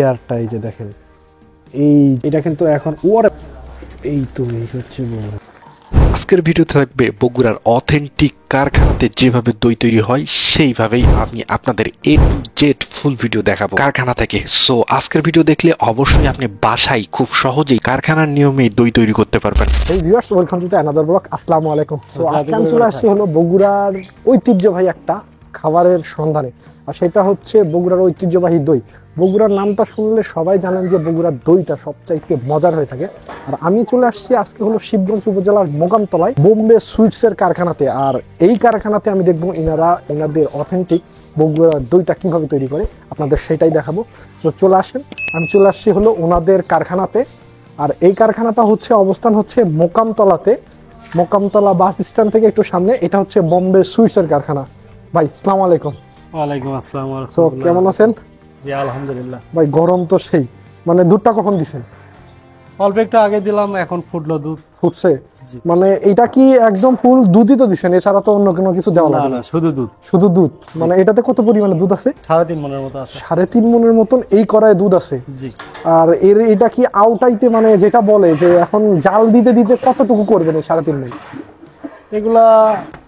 এয়ারটা এই যে দেখেন, এই এটা কিন্তু এখন ওর এই তো এই হচ্ছে আজকের ভিডিও থাকবে বগুড়ার অথেন্টিক কারখানাতে যেভাবে দই তৈরি হয় সেইভাবেই আমি আপনাদের A to Z full video দেখাবো কারখানা থেকে। সো আজকের ভিডিও দেখলে অবশ্যই আপনি বাসায় খুব সহজেই কারখানার নিয়মেই দই তৈরি করতে পারবেন। এই viewers, welcome to another blog. আসসালামু আলাইকুম। সো আজকে আমি চলে আসছি হলো বগুড়ার ঐতিহ্যবাহী একটা খাবারের সন্ধানে, আর সেটা হচ্ছে বগুড়ার ঐতিহ্যবাহী দই। বগুড়ার নামটা শুনলে সবাই জানেন যে বগুড়ার দইটা সবচাইতে মজার হয়ে থাকে। আর আমি চলে আসছি আজকে হলো শিবগঞ্জ উপজেলার মোকামতলায় বোম্বে সুইটসের কারখানাতে। আর এই কারখানাতে আমি দেখবো এনাদের অথেন্টিক বগুড়ার দইটা কিভাবে তৈরি করে, আপনাদের সেটাই দেখাবো। তো চলে আসেন, আমি চলে আসছি হলো ওনাদের কারখানাতে। আর এই কারখানাটা হচ্ছে অবস্থান হচ্ছে মোকামতলাতে, মোকামতলা বাস স্ট্যান্ড থেকে একটু সামনে। এটা হচ্ছে বোম্বে সুইটসের কারখানা। ভাই আসসালামু আলাইকুম। ওয়ালাইকুম আসসালাম। তো কেমন আছেন? জি আলহামদুলিল্লাহ। ভাই গরম তো সেই, মানে দুধটা কখন দিছেন? অল্প একটু আগে দিলাম, এখন ফুটলো দুধ। ফুটছে? জি। মানে এটা কি একদম ফুল দুধই তো দিছেন, এছাড়া তো অন্য কোনো কিছু দেওয়া না লাগে না, না? শুধু দুধ। শুধু দুধ? মানে এটাতে কত পরিমাণে দুধ আছে? 3.5 মনের মতো আছে। 3.5 মনের মতন এই কড়ায় দুধ আছে। জি। আর এটা কি আউটাইতে, মানে যেটা বলে যে এখন জাল দিতে দিতে কতটুকু করবেন এই 3.5 মন? এগুলা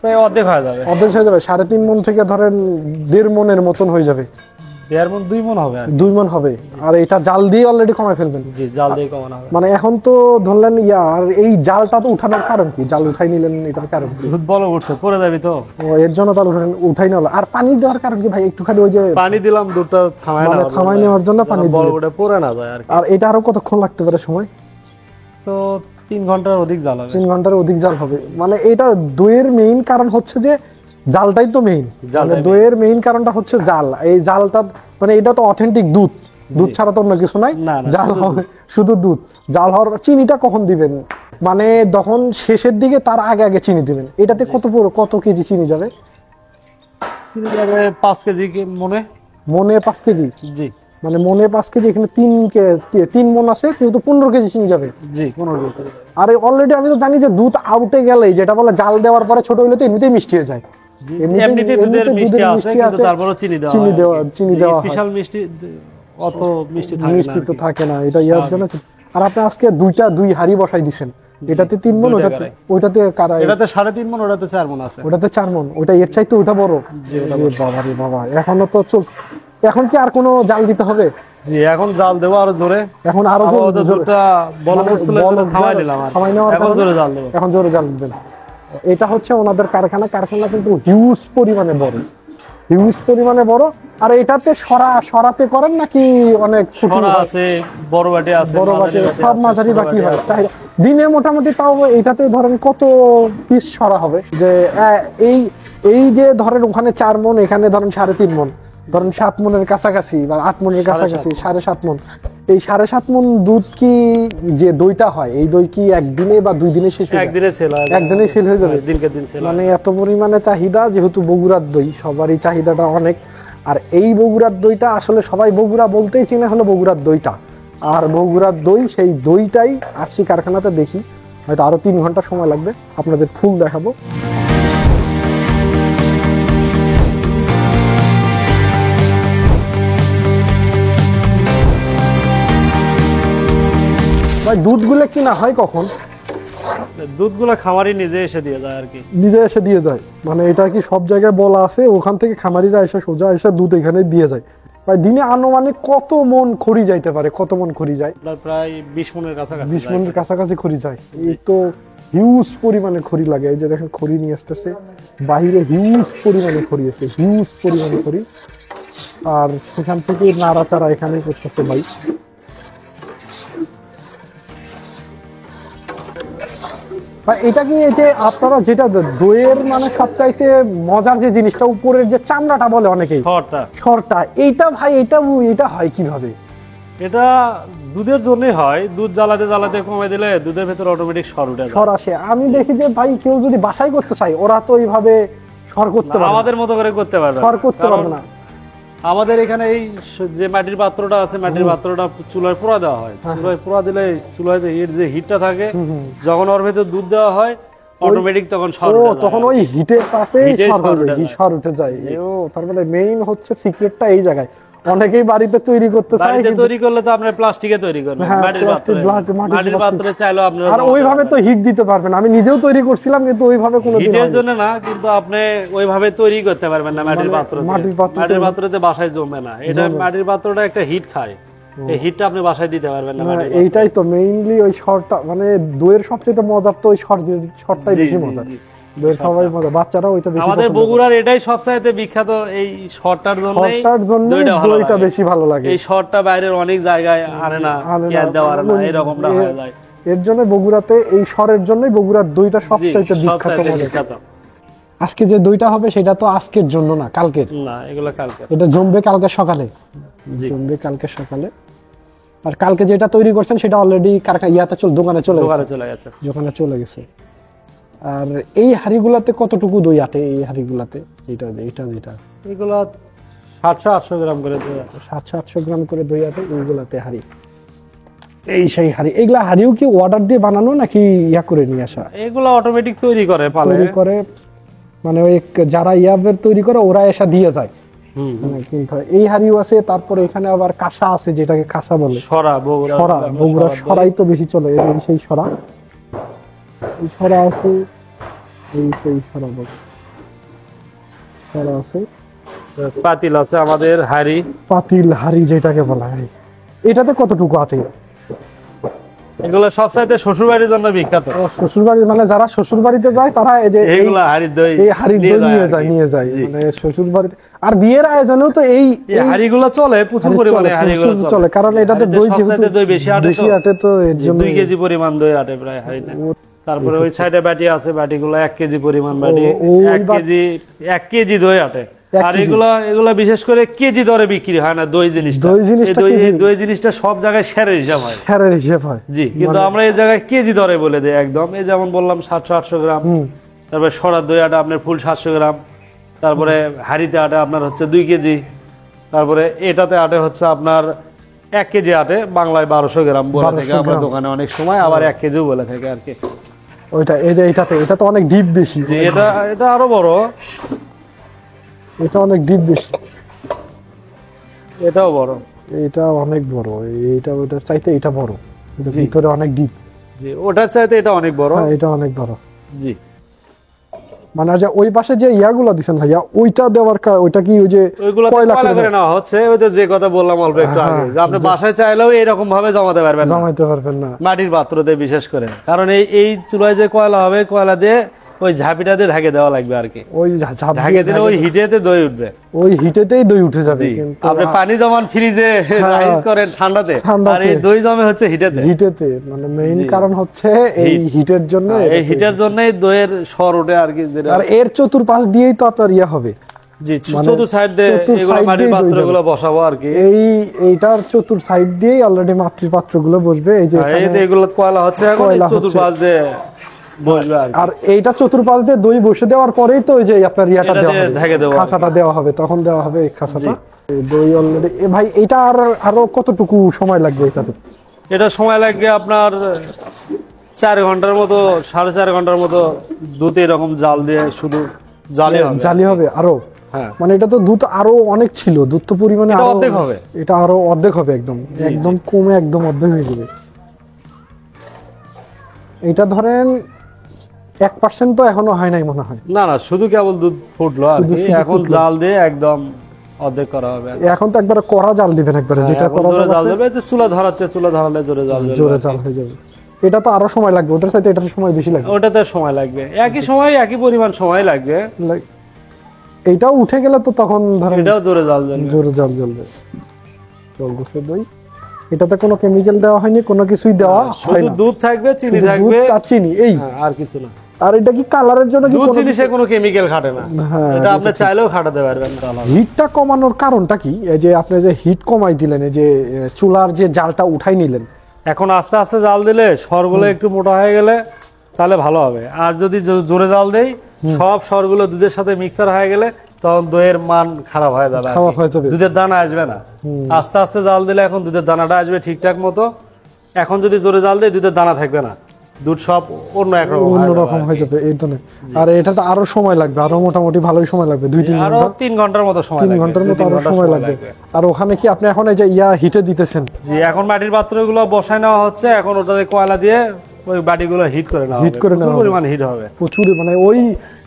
প্রায় অর্ধেক হয়ে যাবে। অর্ধেক হয়ে যাবে? 3.5 মন থেকে ধরেন 1.5 মনের মতন হয়ে যাবে। 1.5 মন 2 মন হবে আর কি। 2 মন হবে। আর এটা জাল দিয়ে অলরেডি কমায় ফেলবেন? জি, জাল দিয়ে কমানো হবে। মানে এখন তো ধরলেন আর এই জালটা তো উঠানোর কারণ কি? জাল উঠাই নিলেন, এটার কারণ কি? দুধ বলো উঠছে, পড়ে যাবি তো। ও, এর জন্য তাহলে উঠাই না হলো। আর পানি দেওয়ার কারণ কি ভাই? একটুখানি ওই যে পানি দিলাম, দুধটা থামায় মানে থামাই নেওয়ার জন্য পানি বড় দিলেন। ওটা পড়ে না যায় আর কি। আর এটা আরো কতক্ষণ লাগতে পারে সময়? তো 3 ঘন্টার অধিক জাল হবে। 3 ঘন্টার অধিক জাল হবে। মানে এটা দইয়ের মেইন কারণ হচ্ছে যে জালটাই তো মেইন। মানে দইয়ের মেইন কারণটা হচ্ছে জাল। এই জালটা মানে এটা তো অথেন্টিক দুধ, দুধ ছাড়া তো অন্য কিছু নাই। না, না, জাল হবে শুধু দুধ। জাল হওয়ার চিনিটা কখন দিবেন? মানে তখন শেষের দিকে, তার আগে আগে চিনি দিবেন। এটাতে কত কেজি চিনি যাবে? চিনি যাবে 5 কেজি মনে। মনে 5 কেজি? জি। মানে মনে 5 কেজি, এখানে 3 মন আছে, কিন্তু 15 কেজি চিনি যাবে। জি, 15 কেজি। আর অলরেডি আমি তো জানি যে দুধ আউটে গেলেই, যেটা বলে জাল দেওয়ার পরে ছোট হইলে তো এমনিতেই মিষ্টি হয়ে যায়। এমনিতে দুধের মিষ্টি আছে, কিন্তু তারপরও চিনি দেওয়া স্পেশাল মিষ্টি অত মিষ্টি থাকে না। মিষ্টি তো থাকে না, এটা ইয়ার জন্য। আর আপনি আজকে দুই হাড়ি বসাই দিছেন। এটাতে 3 মন, ওইটাতে এটাতে 3.5 মন, ওটাতে 4 মন আছে। ওটাতে 4 মন, ওটা এর চাইতে ওটা বড়। বাবা রে বাবা, এখনো তো এখন কি আর কোনো জাল দিতে হবে? জি, এখন জাল দেবো আরো জোরে। এখন আরো দুধটা বল করছিল, থামাই দিলাম। এখন জোরে জাল দেবো। এখন জোরে জাল দিবেন। এটা হচ্ছে ওনাদের কারখানা কিন্তু হিউজ পরিমাণে বড়, হিউজ পরিমাণে বড়। আর এটাতে সরাতে করেন নাকি অনেক সরা আছে, বড় বাটি আছে, বড় বাটি, সব মাঝারি বাটি হয়? দিনে মোটামুটি তাও এটাতে ধরেন কত পিস সরা হবে? যে এই যে ধরেন ওখানে 4 মন, এখানে ধরেন 3.5 মন, ধরেন 7 মনের কাছাকাছি বা 8 মনের কাছাকাছি, 7.5 মন। এই 7.5 মন দুধ কি যে দইটা হয়, এই দই কি একদিনে বা 2 দিনে শেষ হয়ে যায়? একদিনে সেল হয়ে যাবে? দিনকে দিন সেল। মানে এত পরিমাণে চাহিদা, যেহেতু বগুড়ার দই সবারই চাহিদাটা অনেক। আর এই বগুড়ার দইটা আসলে সবাই বগুড়া বলতেই চিনে হলো বগুড়ার দইটা। আর বগুড়ার দই, সেই দইটাই আসছি কারখানাতে। দেখি, হয়তো আরো 3 ঘন্টা সময় লাগবে, আপনাদের ফুল দেখাবো। ভাই দুধগুলো কিনা হয় কখন? দুধগুলো খামারি নিজে এসে দিয়ে যায় আর কি। নিজে এসে দিয়ে যায়? মানে এটা কি সব জায়গায় বলা আছে ওখান থেকে খামারিরা এসে সোজা এসে দুধ এখানে দিয়ে যায়? ভাই দিনে আনুমানিক কত মন খড়ি যাইতে পারে? কত মন খড়ি যায়? প্রায় 20 মনের কাছাকাছি। 20 মনের কাছাকাছি খড়ি যায়। এই তো হিউজ পরিমাণে খড়ি লাগে। এই যে দেখেন খড়ি নিয়ে আসতেছে, বাহিরে হিউজ পরিমাণে খড়ি আছে, হিউজ পরিমাণে খড়ি। আর সেখান থেকে নাড়াচাড়া এখানে করতেছে ভাই। এটা কি এই যে আপনারা যেটা দইয়ের মানে সবচাইতে মজার যে জিনিসটা, উপরের যে চামড়াটা বলে অনেকেই, সরটা, এইটা ভাই এটা হয় কিভাবে? এটা দুধের জন্যই হয়। দুধ জ্বালাতে জ্বালাতে কমে দিলে দুধের ভেতর অটোমেটিক সর উঠে যায়। সর আসে। আমি দেখি যে ভাই কেউ যদি বাসায় করতে চায়, ওরা তো এইভাবে সর করতে পারবে, আমাদের মতো করে করতে পারবে, সর করতে পারবে না। আমাদের এখানে এই যে মাটির পাত্রটা আছে, মাটির পাত্রটা চুলায় পোড়া দেওয়া হয়। চুলায় পোড়া দিলে চুলায় যে হিটটা থাকে, যখন ওর ভেতর দুধ দেওয়া হয় অটোমেটিক তখন সর উঠে যায়। তখন ওই হিটের তাপে সর উঠে যায়। ও, তার মানে মেইন হচ্ছে সিক্রেটটা এই জায়গায়। অনেকেই বাড়িতে তৈরি করতে চায়, বাড়িতে তৈরি করলে তো আপনার প্লাস্টিকে তৈরি করবেন, হ্যাঁ, মাটির পাত্রে, মাটির পাত্রে চাইলেও আপনার আর ওইভাবে তো হিট দিতে পারবেন। আমি নিজেও তৈরি করছিলাম কিন্তু ওইভাবে কোনোদিন হিটের জন্য না, কিন্তু আপনি ওইভাবে তৈরি করতে পারবেন না মাটির পাত্র। মাটির পাত্রতে বাসায় জমে না, এটা মাটির পাত্রটা একটা হিট খায়, এই হিটটা আপনি বাসায় দিতে পারবেন না। এইটাই তো মেইনলি ওই শর্টটা, মানে দইয়ের সবচেয়ে মজার তো ওই শর্টটাই বেশি মজা। দইয়ের সবাই মজা, বাচ্চারা ওইটা বেশি। আমাদের বগুড়ার এটাই সবচাইতে বিখ্যাত, এই শর্টটার জন্যই দইটা বেশি ভালো লাগে। এই শর্টটা বাইরের অনেক জায়গায় আনে না, কেয়ার দেওয়ার না, এরকমটা হয়ে যায়। এর জন্য বগুড়াতে এই শরের জন্যই বগুড়ার দইটা সবচাইতে বিখ্যাত। আজকে যে দইটা হবে সেটা তো আজকের জন্য না, কালকের না, এগুলো কালকে, এটা জমবে কালকে সকালে, জমবে কালকে সকালে। আর কালকে যেটা তৈরি করছেন সেটা অলরেডি ইয়াতে দোকানে চলে গেছে, দোকানে চলে গেছে। আর এই হাড়িগুলাতে কতটুকু দই আটে? এই হাড়িগুলাতে যেটা এগুলো 700-800 গ্রাম করে, 700-800 গ্রাম করে দই আটে এইগুলাতে হাড়ি। এই সেই হাড়ি, এইগুলা হাড়িও কি অর্ডার দিয়ে বানানো নাকি ইয়া করে নিয়ে আসা? এগুলো অটোমেটিক তৈরি করে, তৈরি করে, মানে ওই যারা ইয়াবের তৈরি করে ওরা এসে দিয়ে যায়। এই হাড়িও আছে, তারপরে এখানে আবার কাঁসা আছে, যেটাকে কাঁসা বলে, বগুড়া সরাই তো বেশি চলে। সেই সরা, এই সরা আছে, এই সেই সরা আছে, পাতিল আছে আমাদের, পাতিল হাড়ি যেটাকে বলা হয়। এটাতে কতটুকু আটে? এগুলো সবচাইতে শ্বশুর বাড়ির জন্য বিখ্যাত। শ্বশুর বাড়ি মানে যারা শ্বশুর বাড়িতে যায় তারা এই যে এইগুলা হাড়ির দই নিয়ে যায় মানে শ্বশুর বাড়িতে। আর বিয়ের আয়োজনেও তো এই হাড়িগুলো চলে প্রচুর পরিমাণে, হাড়িগুলো চলে, কারণ এটাতে দই দই বেশি আটে তো এর জন্য 2 কেজি পরিমাণ দই আটে প্রায় হাড়িতে। তারপরে ওই সাইডে বাটি আছে, বাটিগুলো 1 কেজি পরিমাণ বাটি, 1 কেজি দই আটে। আর এগুলা বিশেষ করে কেজি দরে বিক্রি হয় না দই জিনিসটা। দই জিনিসটা সব জায়গায় সেরের হিসাব হয়। জি, কিন্তু আমরা এই জায়গায় কেজি দরে বলে দেই একদম। এই যেমন বললাম 700-800 গ্রাম, তারপরে সরার দই আটা আপনার ফুল 700 গ্রাম, তারপরে হাড়িতে আটা আপনার হচ্ছে 2 কেজি, তারপরে এটাতে আটে হচ্ছে আপনার 1 কেজি আটে, বাংলায় 1200 গ্রাম বলে থাকে আমরা দোকানে অনেক সময়, আবার 1 কেজিও বলে থাকে আর কি। ওইটা এই যে এটা তো অনেক ডিপ বেশি। জি, এটা আরো বড়, এটা অনেক ডিপ বেশি, এটাও বড়, এটা অনেক বড়, এটা ওটার চাইতে এটা বড়, এটা ভিতরে অনেক ডিপ। জি, ওটার চাইতে এটা অনেক বড়, এটা অনেক বড়। জি, মানে যে ওই পাশে যে ইয়াগুলো দিবেন ভাইয়া, ওইটা দেওয়ার ওইটা কি ওই যে কয়লা করে নেওয়া হচ্ছে? ওই যে কথা বললাম অল্প একটু আগে, যে আপনি বাসায় চাইলেও এরকম ভাবে জমাতে পারবেন না মাটির পাত্রতে, বিশেষ করে। কারণ এই চুলায় যে কয়লা হবে, কয়লা দিয়ে ওই ঝাঁপিটা দিয়ে ঢেকে দেওয়া লাগবে আর কি। ওই ঢেকে দিলে ওই হিটেতে দই উঠবে, ওই হিটেতেই দই উঠে যাবে। আপনি পানি জমান ফ্রিজে রাইস করেন ঠান্ডাতে, আর এই দই জমে হচ্ছে হিটেতে। মানে মেইন কারণ হচ্ছে এই হিটের জন্য, এই হিটের জন্যই দইয়ের স্বর ওঠে আর কি। আর এর চতুর্পাশ দিয়েই তো আপনার ইয়া হবে। জি, চতুর সাইড দিয়ে এগুলো মাটির পাত্রগুলো বসাবো আর কি। এইটার চতুর সাইড দিয়েই অলরেডি মাটির পাত্রগুলো বসবে। এই যে এগুলো কয়লা হচ্ছে, এখন চতুর্পাশ দিয়ে বসবে। আর এইটা চতুর্পাশ দিয়ে দই বসে দেওয়ার পরেই তো ওই যে আপনার ইয়াটা খাঁচাটা দেওয়া হবে, তখন দেওয়া হবে এই খাঁচাটা। দই অলরেডি ভাই, এটা আরো কতটুকু সময় লাগবে এটাতে? এটা সময় লাগবে আপনার 4 ঘন্টার মতো, 4.5 ঘন্টার মতো দুধ এরকম জাল দিয়ে, শুধু জালি হবে আরো। মানে এটা তো দুধ আরো অনেক ছিল, দুধ তো পরিমাণে অর্ধেক হবে, এটা আরো অর্ধেক হবে, একদম কমে একদম অর্ধেক হয়ে যাবে। এটা ধরেন 1% তো এখনো হয় নাই মনে হয়। না, শুধু কেবল দুধ ফুটলো আর কি। এখন জাল দিয়ে একদম অর্ধেক করা হবে। এখন তো একবারে কড়া জাল দিবেন, একবারে যেটা কড়া জাল দেবে, যে চুলা ধরাচ্ছে, চুলা ধরালে জোরে জাল হয়ে যাবে। এটা তো আরো সময় লাগবে, ওটার সাথে এটার সময় বেশি লাগবে। ওটাতে সময় লাগবে, একই সময় একই পরিমাণ সময় লাগবে। এইটাও উঠে গেলে তো তখন ধরেন এটাও জোরে জাল জ্বলবে। দই, এটাতে কোনো কেমিক্যাল দেওয়া হয়নি, কোনো কিছুই দেওয়া হয় না, শুধু দুধ থাকবে, চিনি থাকবে, আর চিনি, এই আর কিছু না। আর এটা কি কালারের জন্য? দুধ জিনিসে কোনো কেমিক্যাল খাটে না, এটা আপনি চাইলেও খাটাতে পারবেন। হিটটা কমানোর কারণটা কি? এই যে আপনি যে হিট কমাই দিলেন, এই যে চুলার যে জালটা উঠাই নিলেন, এখন আস্তে আস্তে জাল দিলে সরগুলো একটু মোটা হয়ে গেলে তাহলে ভালো হবে। আর যদি জোরে জাল দেই, সব সরগুলো দুধের সাথে মিক্সার হয়ে গেলে তখন দইয়ের মান খারাপ হয়ে যাবে, দুধের দানা আসবে না। আস্তে আস্তে জাল দিলে এখন দুধের দানাটা আসবে ঠিকঠাক মতো। এখন যদি জোরে জাল দেই, দুধের দানা থাকবে না, দুধ সব অন্য একরকম অন্যরকম হয়ে যাবে এই জন্য। আর এটা তো আরো সময় লাগবে, আরো মোটামুটি ভালোই সময় লাগবে, 2-3 আরো ঘন্টা, 3 ঘন্টার মতো সময় 3 লাগবে, ঘন্টার মতো 2-3 আরো ঘন্টা সময় লাগবে। আর ওখানে কি আপনি এখন এই যে হিটে দিতেছেন? জি, এখন মাটির পাত্রগুলো বসায় নেওয়া হচ্ছে, এখন ওটাতে কয়লা দিয়ে ওই বাটিগুলো হিট করে নেওয়া হিট হবে, করে নেওয়া প্রচুর পরিমাণ হিট হবে। প্রচুর, মানে ওই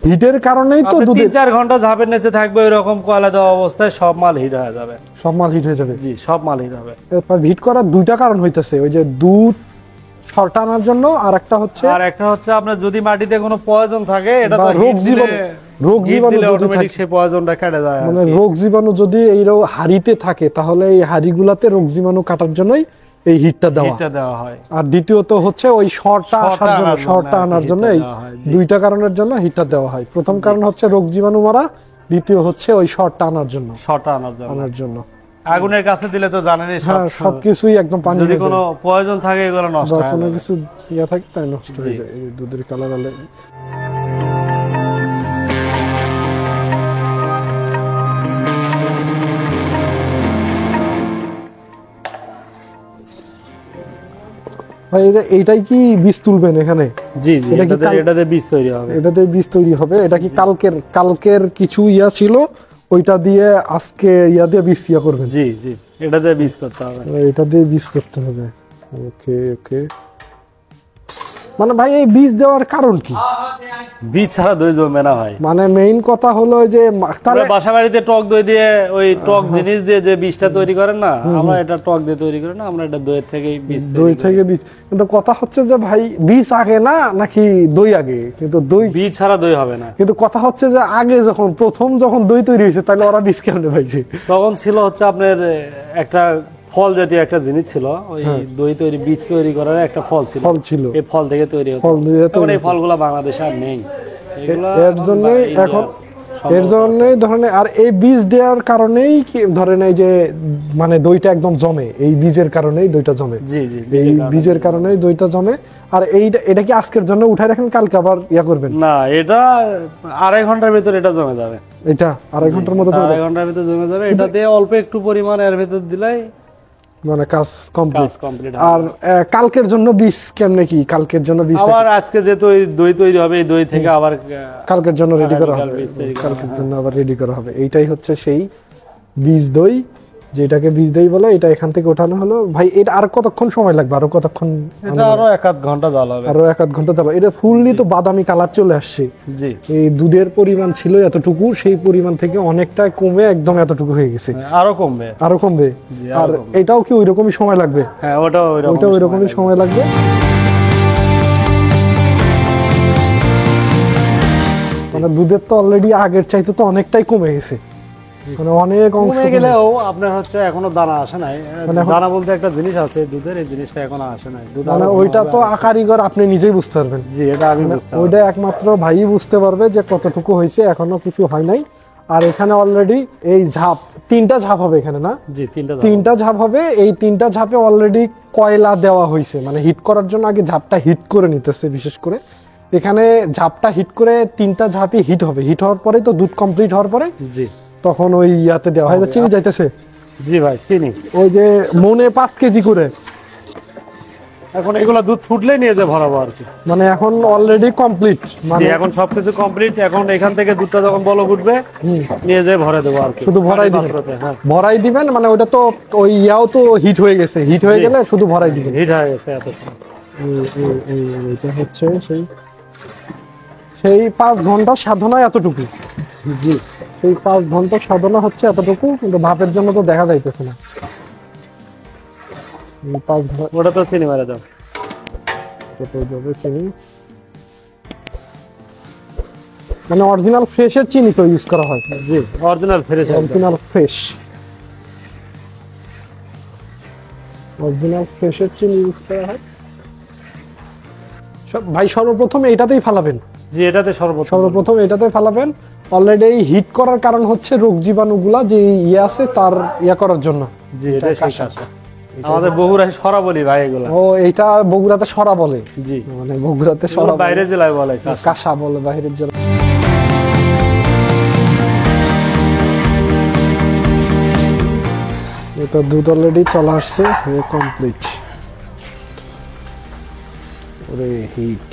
হিটের কারণেই তো আপনি দুধের 3-4 ঘন্টা ঝাঁপের নিচে থাকবে এরকম কয়লা দেওয়া অবস্থায়, সব মাল হিট হয়ে যাবে। সব মাল হিট হয়ে যাবে। জি, সব মাল হিট হবে। হিট করার দুইটা কারণ হইতেছে, ওই যে দুধ শর্ট আনার জন্য, আর একটা হচ্ছে আপনার যদি মাটিতে কোনো পয়জন থাকে, এটা বা তো রোগ জীবাণু যদি অটোমেটিক থাকে, সেই পয়জনটা কেটে যায়। মানে রোগ জীবাণু যদি এই হাড়িতে থাকে, তাহলে এই হাড়িগুলাতে রোগ জীবাণু কাটার জন্যই এই হিটটা দেওয়া হয়। আর দ্বিতীয়ত হচ্ছে ওই শর্টটা আনার জন্য এই দুইটা কারণের জন্য হিটটা দেওয়া হয়। প্রথম কারণ হচ্ছে রোগ জীবাণু মারা, দ্বিতীয় হচ্ছে ওই শর্টটা আনার জন্য। আগুনের কাছে দিলে তো জানেনই সবকিছুই একদম পানি, যদি কোনো প্রয়োজন থাকে এগুলো নষ্ট বা হয়ে কোনো যাবে। কিছু ইয়া থাকে তাই নষ্ট হয়ে যায়। এই দুধের কালার আলে ভাই, এইটাই কি বীজ তুলবেন এখানে? জি জি, এটাতে বীজ তৈরি হবে। এটাতে বীজ তৈরি হবে। এটা কি কালকের কিছু ইয়া ছিল, ওইটা দিয়ে আজকে ইয়া দিয়ে বীজ ইয়া করবেন? জি জি, এটাতে বীজ করতে হবে। এটা দিয়ে বীজ করতে হবে। ওকে ওকে। মানে ভাই এই বীজ দেওয়ার কারণ কি? বীজ ছাড়া দই জমবে না ভাই। মানে মেইন কথা হলো যে বাসা বাড়িতে টক দই দিয়ে, ওই টক জিনিস দিয়ে যে বীজটা তৈরি করেন না, আমরা এটা টক দিয়ে তৈরি করি না, আমরা এটা দই থেকে বীজ কিন্তু কথা হচ্ছে যে ভাই বীজ আগে না নাকি দই আগে? কিন্তু দই বীজ ছাড়া দই হবে না। কিন্তু কথা হচ্ছে যে আগে প্রথম যখন দই তৈরি হয়েছে, তাহলে ওরা বীজ কেমনে পাইছে? তখন ছিল হচ্ছে আপনার একটা ফল জাতীয় একটা জিনিস ছিল, ওই দই তৈরি, বীজ তৈরি করার একটা ফল ছিল। এই ফল থেকে তৈরি হতো। এখন এই ফলগুলো বাংলাদেশে আর নেই। এর জন্যই ধরেন, আর এই বীজ দেওয়ার কারণেই ধরেন এই যে মানে দইটা একদম জমে, এই বীজের কারণেই দইটা জমে। জি জি, এই বীজের কারণেই দইটা জমে। আর এটা কি আজকের জন্য উঠাই রাখেন, কালকে আবার ইয়া করবেন? না, এটা 2.5 ঘন্টার ভিতর এটা জমে যাবে। এটা 2.5 ঘন্টার মতো 2.5 ঘন্টার ভিতর জমে যাবে। এটাতে অল্প একটু পরিমাণ এর ভিতর দিলাই মানে কাজ কমপ্লিট। আর কালকের জন্য বীজ কেমনে কি? কালকের জন্য বীজ আবার আজকে যে দই তৈরি হবে, এই দই থেকে আবার কালকের জন্য রেডি করা হবে। কালকের জন্য আবার রেডি করা হবে। এইটাই হচ্ছে সেই বীজ দই, যেটাকে বীজ দই বলে। এটা এখান থেকে ওঠানো হলো। ভাই এটা আর কতক্ষণ সময় লাগবে? আরো কতক্ষণ? এটা আরো 1-8 ঘন্টা জাল হবে। আরো 1-8 ঘন্টা জাল। এটা ফুললি তো বাদামি কালার চলে আসছে। জি, এই দুধের পরিমাণ ছিল এতটুকু, সেই পরিমাণ থেকে অনেকটা কমে একদম এতটুকু হয়ে গেছে। আরো কমবে। আর এটাও কি ওইরকমই সময় লাগবে? হ্যাঁ, ওটা ওইরকমই সময় লাগবে। মানে দুধের তো অলরেডি আগের চাইতে তো অনেকটাই কমে গেছে, মানে অনেক অংশ কমে গেলেও আপনার হচ্ছে এখনো দানা আসে নাই। দানা বলতে একটা জিনিস আছে দুধের, এই জিনিসটা এখনো আসে নাই। মানে ওইটা তো কারিগর আপনি নিজেই বুঝতে পারবেন। জি, এটা আমি বুঝতে পারবো। ওইটা একমাত্র ভাইই বুঝতে পারবে যে কতটুকু হয়েছে, এখনো কিছু হয় নাই। আর এখানে অলরেডি এই তিনটা ঝাঁপ হবে এখানে, না? জি, তিনটা ঝাঁপ হবে। এই তিনটা ঝাঁপে অলরেডি কয়লা দেওয়া হয়েছে, মানে হিট করার জন্য আগে ঝাঁপটা হিট করে নিতেছে। বিশেষ করে এখানে ঝাঁপটা হিট করে তিনটা ঝাঁপই হিট হবে। হিট হওয়ার পরে তো দুধ কমপ্লিট হওয়ার পরে জি তখন ওই ইয়াতে দেওয়া হয়। চিনি যাইতেছে? জি ভাই, চিনি ওই যে মনে 5 কেজি করে। এখন এগুলা দুধ ফুটলেই নিয়ে যায় ভরাবো আর কি। মানে এখন অলরেডি কমপ্লিট, মানে এখন সবকিছু কমপ্লিট। এখন এখান থেকে দুধটা যখন বলক উঠবে, নিয়ে যায় ভরে দেবো আর কি। শুধু ভরাই দিবেন? ভরাই দিবেন, মানে ওটা তো ওই ইয়াও তো হিট হয়ে গেছে। হিট হয়ে গেলে শুধু ভরাই দিবেন। হিট হয়ে গেছে এতক্ষণ। এটা হচ্ছে সেই 5 ঘন্টা সাধনা এতটুকু। জি, সেই 5 ঘন্টা সাধনা হচ্ছে এতটুকু, কিন্তু ভাপের জন্য তো দেখা যাইতেছে না। ওটা তো চিনি মারা দাও। মানে অরিজিনাল ফ্রেশের চিনি তো ইউজ করা হয়? জি, অরিজিনাল ফ্রেশ। অরিজিনাল ফ্রেশের চিনি ইউজ করা হয়। ভাই সর্বপ্রথম এটাতেই ফালাবেন? জি, এটাতে সর্বপ্রথম এটাতে ফালাবেন। অলরেডি হিট করার কারণ হচ্ছে রোগ জীবাণুগুলা যে ইয়ে আছে তার ইয়া করার জন্য। জি, এটা আমাদের বগুড়ায় সরা বলি ভাই এগুলো। ও, এটা বগুড়াতে সরা বলে? জি, মানে বগুড়াতে সরা, বাইরের জেলায় বলে কাঁসা বলে, বাইরের জেলায়। এটা দুধ অলরেডি চলে আসছে, কমপ্লিট। ওরে হিট,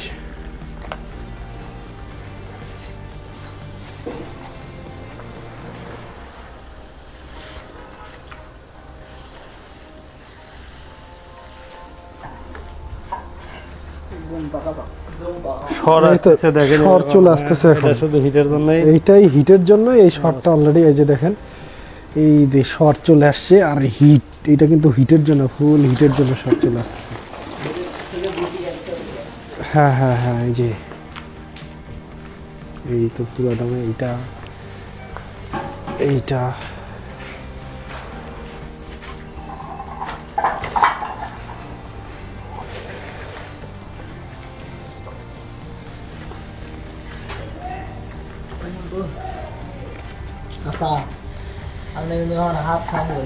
শর আসতেছে দেখেন, শর চলে আসতেছে এখন। এটা শুধু হিটের জন্যই। এইটাই হিটের জন্য, এই শর্টটা অলরেডি এই যে দেখেন এই যে শর্ট চলে আসছে, আর হিট এটা কিন্তু হিটের জন্য, ফুল হিটের জন্য শর্ট চলে আসতেছে। হ্যাঁ হ্যাঁ হ্যাঁ, এই যে এই তো পুরো দামে এইটা এইটা আচ্ছা, আপনি কিন্তু আমার হাত সামনে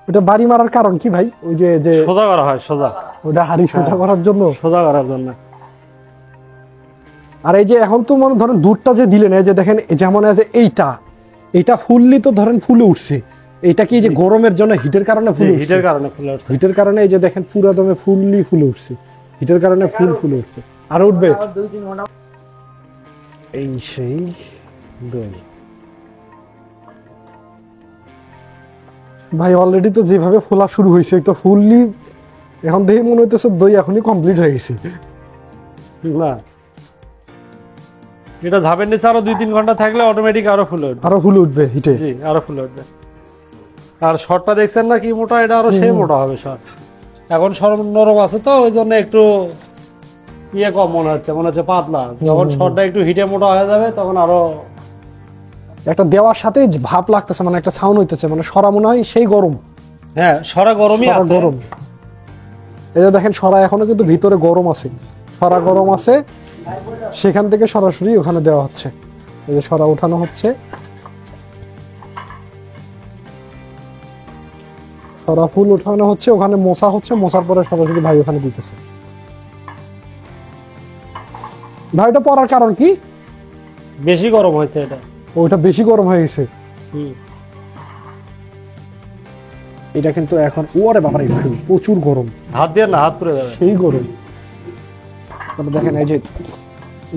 ওটা বাড়ি মারার কারণ কি ভাই? ওই যে যে সোজা করা হয়, সোজা, ওটা হাড়ি সোজা করার জন্য, সোজা করার জন্য। আর এই যে এখন তো মনে ধরেন দুধটা যে দিলেন, এই যে দেখেন যেমন এই যে এইটা ফুললি তো ধরেন ফুলে উঠছে, এইটা কি যে গরমের জন্য, হিটের কারণে ফুলে উঠছে? হিটের কারণে ফুলে উঠছে। হিটের কারণে এই যে দেখেন পুরো দমে ফুললি ফুলে উঠছে, হিটের কারণে ফুলে উঠছে। আর উঠবে 2-3 ঘন্টা এই সেই দই ভাই। অলরেডি তো যেভাবে ফোলা শুরু হয়েছে, তো ফুললি এখন দেখে মনে হইতেছে দই এখনই কমপ্লিট হয়ে গেছে। না, এটা ঝাপের নিচে আরো 2-3 ঘন্টা থাকলে অটোমেটিক আরো ফুলে উঠবে। আরো ফুলে উঠবে হিটে। জি, আরো ফুলে উঠবে। আর শর্টটা দেখছেন না কি মোটা, এটা আরো সেই মোটা হবে শর্ট। এখন শর্ট নরম আছে তো ওই জন্য একটু ইয়ে কম মনে হচ্ছে পাতলা। যখন শর্টটা একটু হিটে মোটা হয়ে যাবে তখন আরো একটা দেওয়ার সাথে ভাব লাগতেছে, মানে একটা সাউন্ড হইতেছে, মানে সরা মনে হয় সেই গরম। হ্যাঁ, সরা গরমই সরা আছে। গরম। এই যে দেখেন সরা এখনো কিন্তু ভিতরে গরম আছে, সরা গরম আছে, সেখান থেকে সরাসরি ওখানে দেওয়া হচ্ছে। এই যে সরা উঠানো হচ্ছে, সরা ফুল উঠানো হচ্ছে, ওখানে মোছা হচ্ছে, মোছার পরে সরাসরি ভাই ওখানে দিতেছে। ভাই এটা পড়ার কারণ কি? বেশি গরম হয়েছে এটা। ওইটা বেশি গরম হয়ে গেছে। হুম। এটা কিন্তু এখন ওরে বাবারে ভাই প্রচুর গরম, হাত দিয়ে না, হাত পুড়ে যাবে। সেই গরম। তারপর দেখেন এই যে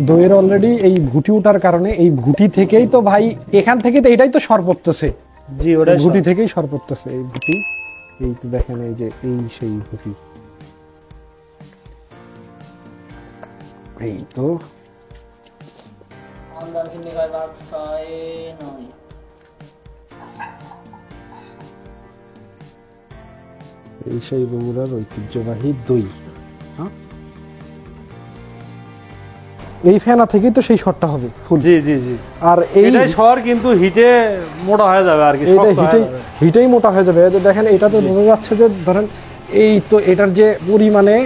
দইয়ের অলরেডি এই ভুটি ওঠার কারণে, এই ভুটি থেকেই তো ভাই, এখান থেকে তো এটাই তো সর পড়তেছে, জি, ওটাই ভুটি শর্ট। থেকেই সর পড়তেছে এই ভুটি। এই তো দেখেন এই যে এই সেই ভুটি, এই তো অন্ধকার কিনে ভাই 5-6-9 এই সেই বগুড়ার ঐতিহ্যবাহী দই। হ্যাঁ, এই ফেনা থেকেই তো সেই শটটা হবে ফুল। জি জি জি। আর এই এটাই শর, কিন্তু হিটে মোটা হয়ে যাবে আর কি, এটা শক্ত হয়ে হিটেই যাবে। হিটেই মোটা হয়ে যাবে। এই যে দেখেন এটা তো বোঝা যাচ্ছে যে ধরেন এই তো এটার যে পরিমাণে,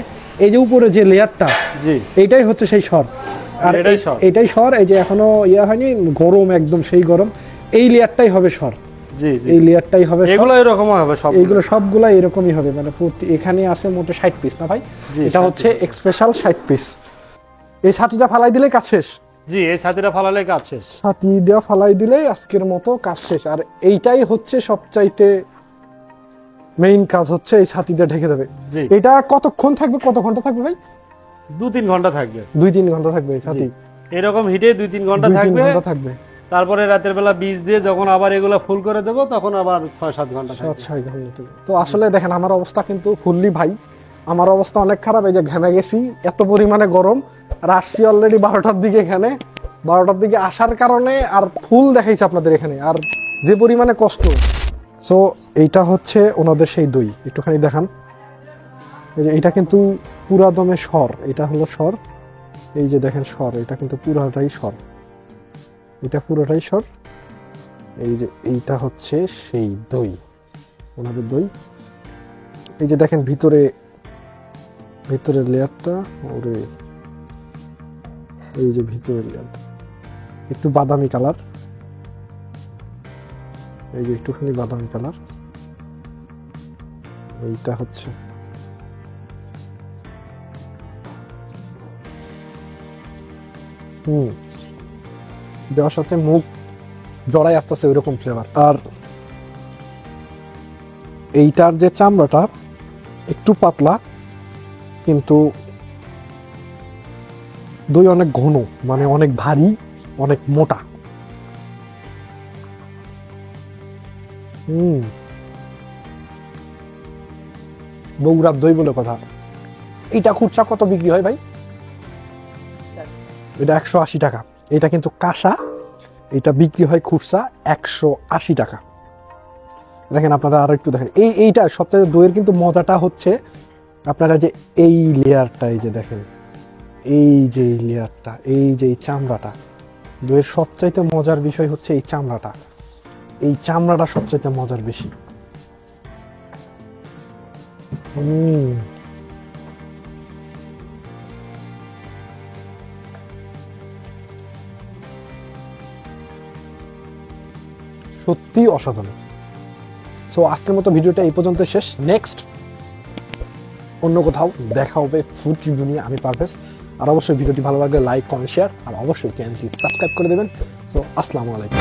এই যে উপরে যে লেয়ারটা, জি, এইটাই হচ্ছে সেই স্বর। আর এটাই স্বর। এটাই স্বর। এই যে এখনো ইয়া হয়নি, গরম একদম সেই গরম, এই লেয়ারটাই হবে স্বর, জি জি। এই লেয়ারটাই হবে স্বর। এগুলো এরকম হবে সব। এইগুলো সবগুলা এরকমই হবে, মানে প্রতি এখানে আছে মোটে 60 পিস না ভাই? জি, এটা 60 হচ্ছে স্পেশাল 60 পিস। এই ছাতিটা ফালাই দিলে কাজ শেষ, জি, এই ছাতিটা ফালালে কাজ শেষ। ছাতিটা ফালাই দিলে আজকের মতো কাজ শেষ। আর এইটাই হচ্ছে সবচাইতে মেইন কাজ, হচ্ছে এই ছাতিটা ঢেকে দেবে। জি, এটা কতক্ষণ থাকবে, কত ঘন্টা থাকবে ভাই? 2-3 ঘন্টা থাকবে। 2-3 ঘন্টা থাকবে এই ছাতি। এরকম হিটে 2-3 ঘন্টা 2-3 থাকবে। ঘন্টা থাকবে, তারপরে রাতের বেলা বীজ দিয়ে যখন আবার এগুলো ফুল করে দেবো, তখন আবার 6-7 ঘন্টা থাকবে। 7-6 ঘন্টা থাকবে। তো আসলে দেখেন আমার অবস্থা কিন্তু ফুললি ভাই, আমার অবস্থা অনেক খারাপ। এই যে ঘেমে গেছি, এত পরিমাণে গরম। আর আসছি অলরেডি 12টার দিকে, এখানে 12টার দিকে আসার কারণে আর ফুল দেখাইছে আপনাদের এখানে, আর যে পরিমাণে কষ্ট। সো এইটা হচ্ছে ওনাদের সেই দই, একটুখানি দেখান। এই যে এটা কিন্তু পুরা দমে স্বর, এটা হলো স্বর। এই যে দেখেন স্বর, এটা কিন্তু পুরাটাই স্বর, এটা পুরোটাই স্বর। এই যে এইটা হচ্ছে সেই দই, ওনাদের দই। এই যে দেখেন ভিতরের লেয়ারটা, ওরে এই যে ভিতরের লেয়ারটা একটু বাদামি কালার, এই যে একটুখানি বাদামি কালার। এইটা হচ্ছে দেওয়ার সাথে মুখ জড়াই আসতেছে ওইরকম ফ্লেভার। আর এইটার যে চামড়াটা একটু পাতলা, কিন্তু দই অনেক ঘন, মানে অনেক ভারী, অনেক মোটা। বগুড়ার দই বলে কথা। এইটা খুচরা কত বিক্রি হয় ভাই? এটা 180 টাকা। এটা কিন্তু কাঁসা, এটা বিক্রি হয় খুচরা 180 টাকা। দেখেন আপনারা আর একটু দেখেন, এইটা সবচেয়ে দইয়ের কিন্তু মজাটা হচ্ছে আপনারা যে এই লেয়ারটা, এই যে দেখেন, এই যে লেয়ারটা, এই যে চামড়াটা, দইয়ের সবচাইতে মজার বিষয় হচ্ছে এই চামড়াটা। এই চামড়াটা সবচাইতে মজার বেশি। সত্যি অসাধারণ। সো আজকের মতো ভিডিওটা এই পর্যন্ত শেষ। নেক্সট অন্য কোথাও দেখা হবে ফুড রিভিউ নিয়ে। আমি পারভেজ। আর অবশ্যই ভিডিওটি ভালো লাগলে লাইক, কমেন্ট, শেয়ার, আর অবশ্যই চ্যানেলটি সাবস্ক্রাইব করে দেবেন। সো আসসালামু আলাইকুম।